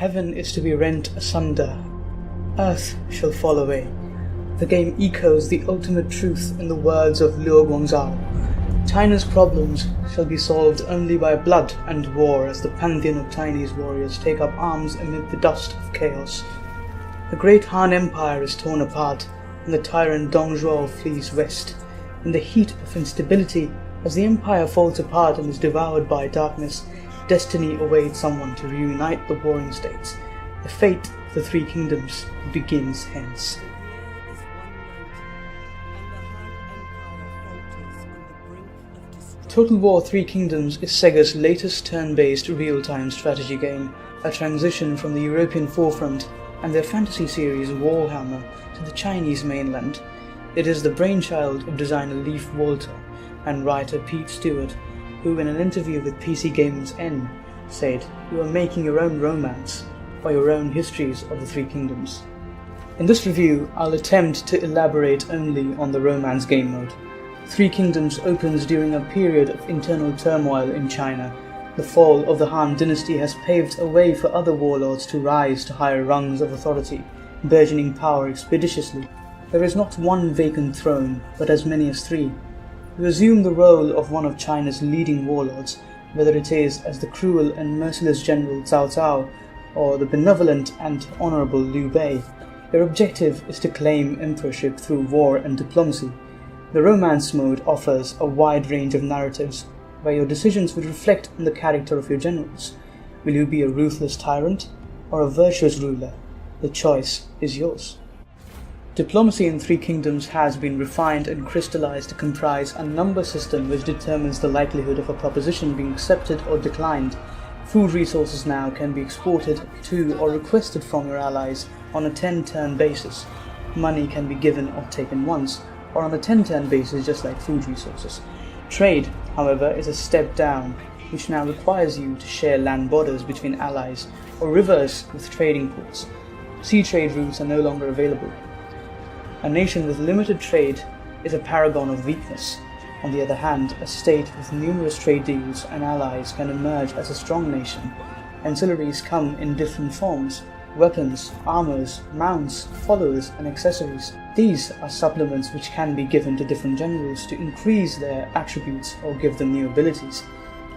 Heaven is to be rent asunder. Earth shall fall away. The game echoes the ultimate truth in the words of Luo Guangzhou. China's problems shall be solved only by blood and war as the pantheon of Chinese warriors take up arms amid the dust of chaos. The great Han Empire is torn apart, and the tyrant Dong Zhuo flees west. In the heat of instability, as the empire falls apart and is devoured by darkness, destiny awaits someone to reunite the warring states. The fate of the Three Kingdoms begins hence. Total War Three Kingdoms is Sega's latest turn-based real-time strategy game, a transition from the European forefront and their fantasy series Warhammer to the Chinese mainland. It is the brainchild of designer Leif Walter and writer Pete Stewart, who in an interview with PC Games N said, "You are making your own romance, or your own histories of the Three Kingdoms." In this review, I'll attempt to elaborate only on the romance game mode. Three Kingdoms opens during a period of internal turmoil in China. The fall of the Han dynasty has paved a way for other warlords to rise to higher rungs of authority, burgeoning power expeditiously. There is not one vacant throne, but as many as three. You assume the role of one of China's leading warlords, whether it is as the cruel and merciless general Cao Cao or the benevolent and honorable Liu Bei. Your objective is to claim emperorship through war and diplomacy. The romance mode offers a wide range of narratives, where your decisions will reflect on the character of your generals. Will you be a ruthless tyrant or a virtuous ruler? The choice is yours. Diplomacy in Three Kingdoms has been refined and crystallized to comprise a number system which determines the likelihood of a proposition being accepted or declined. Food resources now can be exported to or requested from your allies on a 10-turn basis. Money can be given or taken once, or on a 10-turn basis just like food resources. Trade, however, is a step down, which now requires you to share land borders between allies or rivers with trading ports. Sea trade routes are no longer available. A nation with limited trade is a paragon of weakness. On the other hand, a state with numerous trade deals and allies can emerge as a strong nation. Ancillaries come in different forms: weapons, armors, mounts, followers, and accessories. These are supplements which can be given to different generals to increase their attributes or give them new abilities.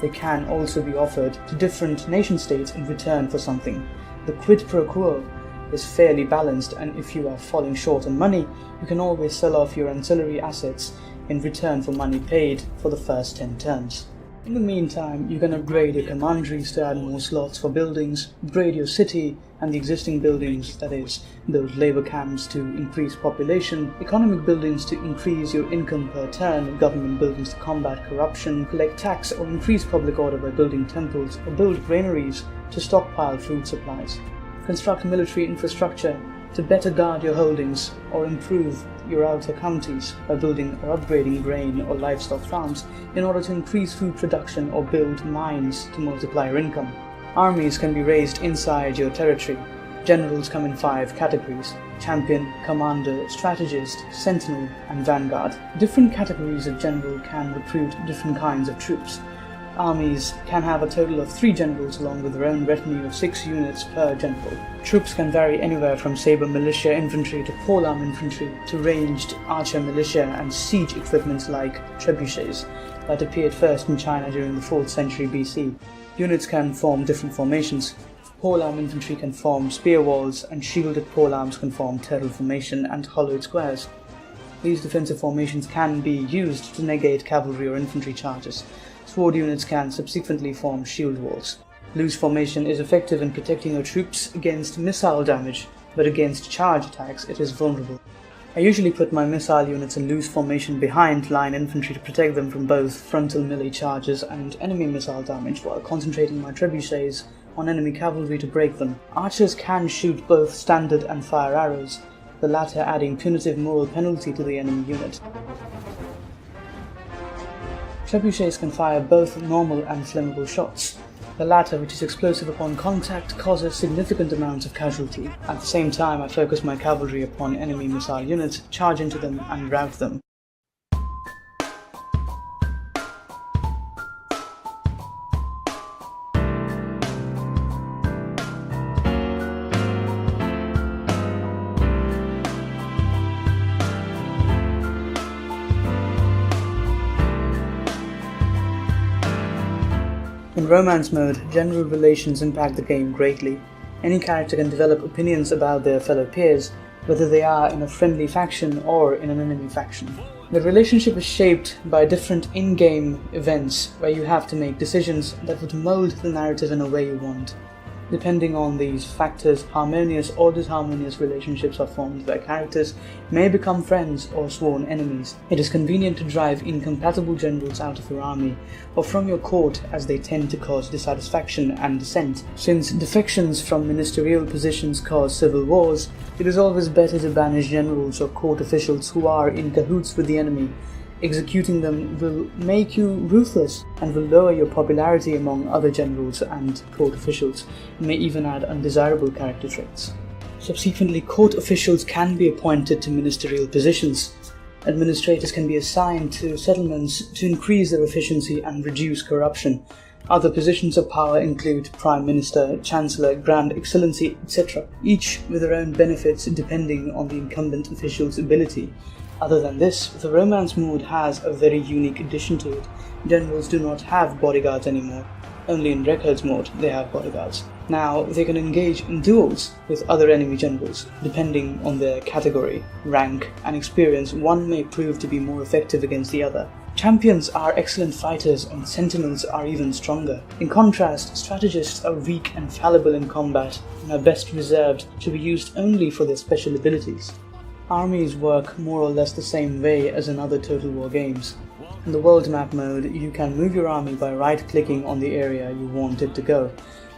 They can also be offered to different nation-states in return for something. The quid pro quo is fairly balanced, and if you are falling short on money, you can always sell off your ancillary assets in return for money paid for the first 10 turns. In the meantime, you can upgrade your commanderies to add more slots for buildings, upgrade your city and the existing buildings, that is, build labor camps to increase population, economic buildings to increase your income per turn, government buildings to combat corruption, collect tax or increase public order by building temples, or build granaries to stockpile food supplies. Construct military infrastructure to better guard your holdings or improve your outer counties by building or upgrading grain or livestock farms in order to increase food production, or build mines to multiply your income. Armies can be raised inside your territory. Generals come in 5 categories: champion, commander, strategist, sentinel, and vanguard. Different categories of general can recruit different kinds of troops. Armies can have a total of 3 generals along with their own retinue of 6 units per general. Troops can vary anywhere from saber militia infantry to polearm infantry to ranged archer militia and siege equipment like trebuchets that appeared first in China during the 4th century BC. Units can form different formations. Polearm infantry can form spear walls, and shielded polearms can form turtle formation and hollowed squares. These defensive formations can be used to negate cavalry or infantry charges. Sword units can subsequently form shield walls. Loose formation is effective in protecting your troops against missile damage, but against charge attacks it is vulnerable. I usually put my missile units in loose formation behind line infantry to protect them from both frontal melee charges and enemy missile damage, while concentrating my trebuchets on enemy cavalry to break them. Archers can shoot both standard and fire arrows, the latter adding punitive moral penalty to the enemy unit. Trebuchets can fire both normal and flammable shots. The latter, which is explosive upon contact, causes significant amounts of casualty. At the same time, I focus my cavalry upon enemy missile units, charge into them and rout them. In romance mode, general relations impact the game greatly. Any character can develop opinions about their fellow peers, whether they are in a friendly faction or in an enemy faction. The relationship is shaped by different in-game events where you have to make decisions that would mold the narrative in a way you want. Depending on these factors, harmonious or disharmonious relationships are formed where characters may become friends or sworn enemies. It is convenient to drive incompatible generals out of your army or from your court, as they tend to cause dissatisfaction and dissent. Since defections from ministerial positions cause civil wars, it is always better to banish generals or court officials who are in cahoots with the enemy. Executing them will make you ruthless and will lower your popularity among other generals and court officials, and may even add undesirable character traits. Subsequently, court officials can be appointed to ministerial positions. Administrators can be assigned to settlements to increase their efficiency and reduce corruption. Other positions of power include Prime Minister, Chancellor, Grand Excellency, etc., each with their own benefits depending on the incumbent official's ability. Other than this, the romance mode has a very unique addition to it. Generals do not have bodyguards anymore. Only in records mode they have bodyguards. Now they can engage in duels with other enemy generals. Depending on their category, rank, and experience, one may prove to be more effective against the other. Champions are excellent fighters and sentinels are even stronger. In contrast, strategists are weak and fallible in combat and are best reserved to be used only for their special abilities. Armies work more or less the same way as in other Total War games. In the world map mode, you can move your army by right-clicking on the area you want it to go.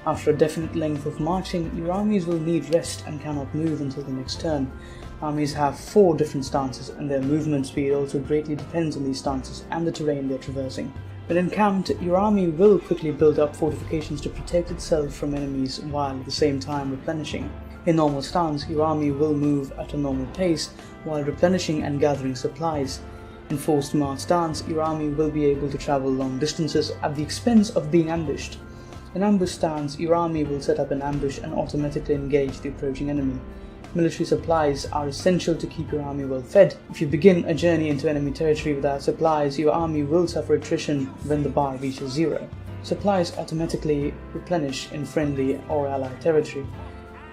After a definite length of marching, your armies will need rest and cannot move until the next turn. Armies have 4 different stances, and their movement speed also greatly depends on these stances and the terrain they are traversing. When encamped, your army will quickly build up fortifications to protect itself from enemies while at the same time replenishing. In normal stance, your army will move at a normal pace while replenishing and gathering supplies. In forced march stance, your army will be able to travel long distances at the expense of being ambushed. In ambush stance, your army will set up an ambush and automatically engage the approaching enemy. Military supplies are essential to keep your army well fed. If you begin a journey into enemy territory without supplies, your army will suffer attrition when the bar reaches 0. Supplies automatically replenish in friendly or allied territory.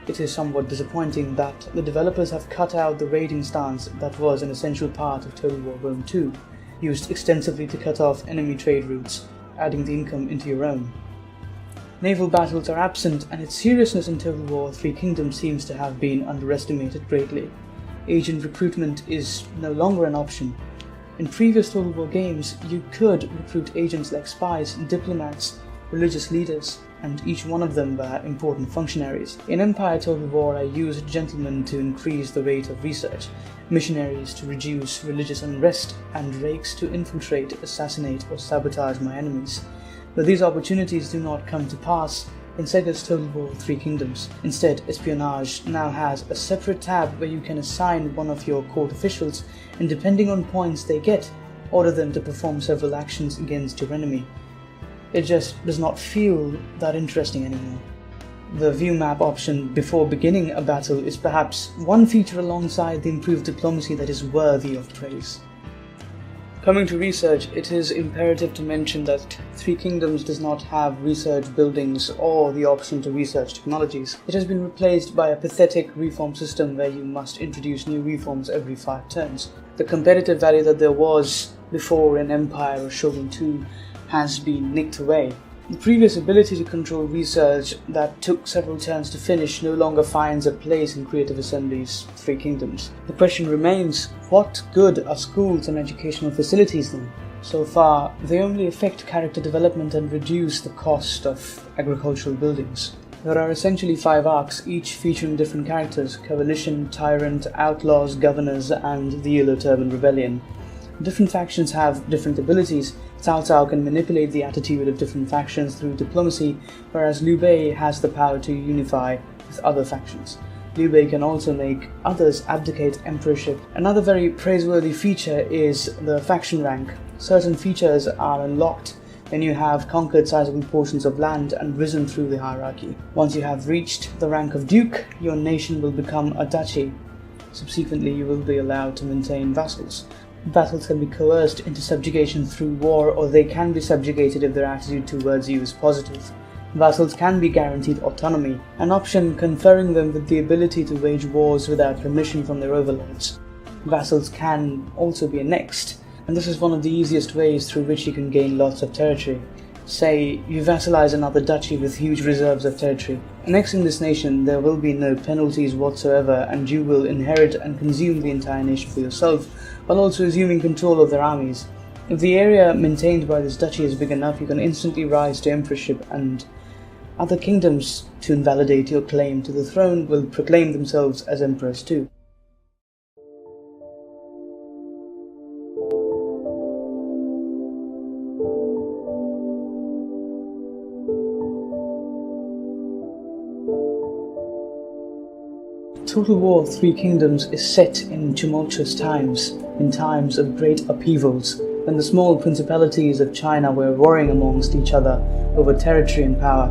It is somewhat disappointing that the developers have cut out the raiding stance that was an essential part of Total War Rome 2, used extensively to cut off enemy trade routes, adding the income into your own. Naval battles are absent, and its seriousness in Total War Three Kingdoms seems to have been underestimated greatly. Agent recruitment is no longer an option. In previous Total War games, you could recruit agents like spies, diplomats, religious leaders, and each one of them were important functionaries. In Empire Total War, I used gentlemen to increase the rate of research, missionaries to reduce religious unrest, and rakes to infiltrate, assassinate, or sabotage my enemies. But these opportunities do not come to pass in Sega's Total War Three Kingdoms. Instead, espionage now has a separate tab where you can assign one of your court officials, and depending on points they get, order them to perform several actions against your enemy. It just does not feel that interesting anymore. The view map option before beginning a battle is perhaps one feature alongside the improved diplomacy that is worthy of praise. Coming to research, it is imperative to mention that Three Kingdoms does not have research buildings or the option to research technologies. It has been replaced by a pathetic reform system where you must introduce new reforms every 5 turns. The competitive value that there was before in Empire or Shogun 2 has been nicked away. The previous ability to control research that took several turns to finish no longer finds a place in Creative Assembly's Three Kingdoms. The question remains, what good are schools and educational facilities then? So far, they only affect character development and reduce the cost of agricultural buildings. There are essentially 5 arcs, each featuring different characters: Coalition, Tyrant, Outlaws, Governors, and the Yellow Turban Rebellion. Different factions have different abilities. Cao Cao can manipulate the attitude of different factions through diplomacy, whereas Liu Bei has the power to unify with other factions. Liu Bei can also make others abdicate emperorship. Another very praiseworthy feature is the faction rank. Certain features are unlocked when you have conquered sizable portions of land and risen through the hierarchy. Once you have reached the rank of Duke, your nation will become a duchy. Subsequently, you will be allowed to maintain vassals. Vassals can be coerced into subjugation through war, or they can be subjugated if their attitude towards you is positive. Vassals can be guaranteed autonomy, an option conferring them with the ability to wage wars without permission from their overlords. Vassals can also be annexed, and this is one of the easiest ways through which you can gain lots of territory. Say, you vassalize another duchy with huge reserves of territory. Annexing this nation, there will be no penalties whatsoever, and you will inherit and consume the entire nation for yourself, while also assuming control of their armies. If the area maintained by this duchy is big enough, you can instantly rise to emperorship, and other kingdoms, to invalidate your claim to the throne, will proclaim themselves as emperors too. Total War Three Kingdoms is set in tumultuous times, in times of great upheavals, when the small principalities of China were warring amongst each other over territory and power.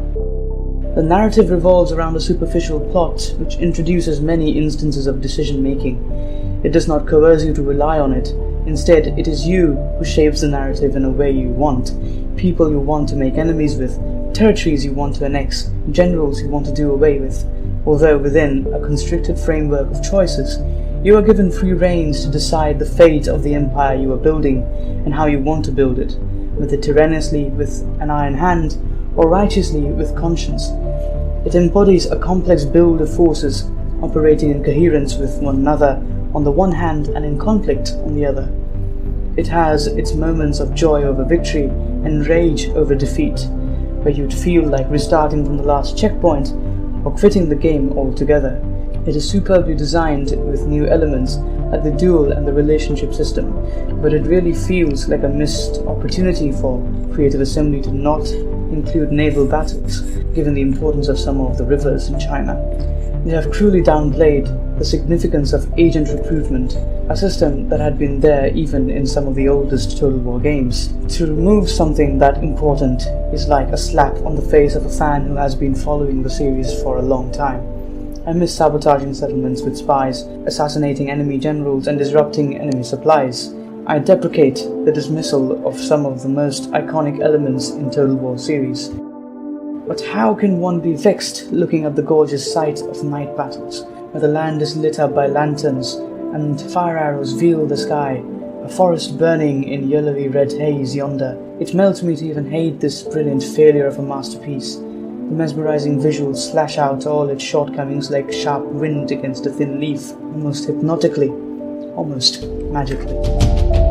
The narrative revolves around a superficial plot which introduces many instances of decision-making. It does not coerce you to rely on it. Instead, it is you who shapes the narrative in a way you want, people you want to make enemies with, territories you want to annex, generals you want to do away with. Although within a constricted framework of choices, you are given free reins to decide the fate of the empire you are building and how you want to build it, whether tyrannously with an iron hand or righteously with conscience. It embodies a complex build of forces operating in coherence with one another on the one hand and in conflict on the other. It has its moments of joy over victory and rage over defeat, where you'd feel like restarting from the last checkpoint or quitting the game altogether. It is superbly designed with new elements like the duel and the relationship system, but it really feels like a missed opportunity for Creative Assembly to not include naval battles, given the importance of some of the rivers in China. They have cruelly downplayed the significance of agent recruitment, a system that had been there even in some of the oldest Total War games. To remove something that important is like a slap on the face of a fan who has been following the series for a long time. I miss sabotaging settlements with spies, assassinating enemy generals, and disrupting enemy supplies. I deprecate the dismissal of some of the most iconic elements in Total War series. But how can one be vexed looking at the gorgeous sight of night battles, where the land is lit up by lanterns and fire arrows veil the sky, a forest burning in yellowy red haze yonder? It melts me to even hate this brilliant failure of a masterpiece. The mesmerising visuals slash out all its shortcomings like sharp wind against a thin leaf, almost hypnotically, almost magically.